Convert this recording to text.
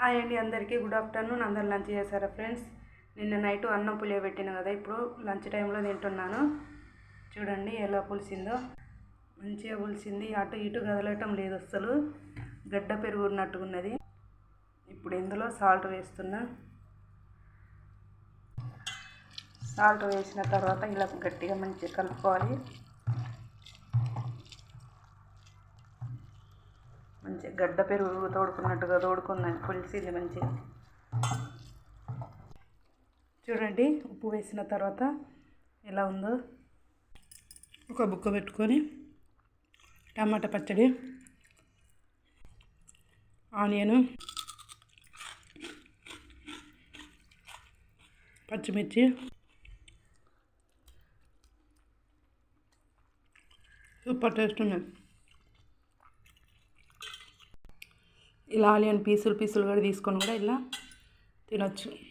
Hi అండి, అందరికీ good afternoon. అందరు లంచ్ చేశారా ఫ్రెండ్స్? నిన్న నైట్ అన్నం పులియబెట్టిన కదా, ఇప్పుడు లంచ్ టైంలో తింటున్నాను. చూడండి ఎలా పులిసిందో, మంచిగా పులిసింది. అటు ఇటు కదలటం లేదు అస్సలు, గడ్డ పెరుగు ఉన్నట్టుగా ఉన్నది. ఇప్పుడు ఇందులో సాల్ట్ వేస్తున్నా. సాల్ట్ వేసిన తర్వాత ఇలా గట్టిగా మంచిగా కలుపుకోవాలి. మంచిగా గడ్డ పెరుగు తోడుకున్నట్టుగా తోడుకున్నది, పులిసింది మంచిగా. చూడండి ఉప్పు వేసిన తర్వాత ఎలా ఉందో. ఒక బుక్క పెట్టుకొని టమాటా పచ్చడి, ఆనియను, పచ్చిమిర్చి, సూపర్ టేస్ట్ ఉన్నది. ఇలా ఆనియన్ పీసులు కూడా తీసుకొని కూడా ఇలా తినొచ్చు.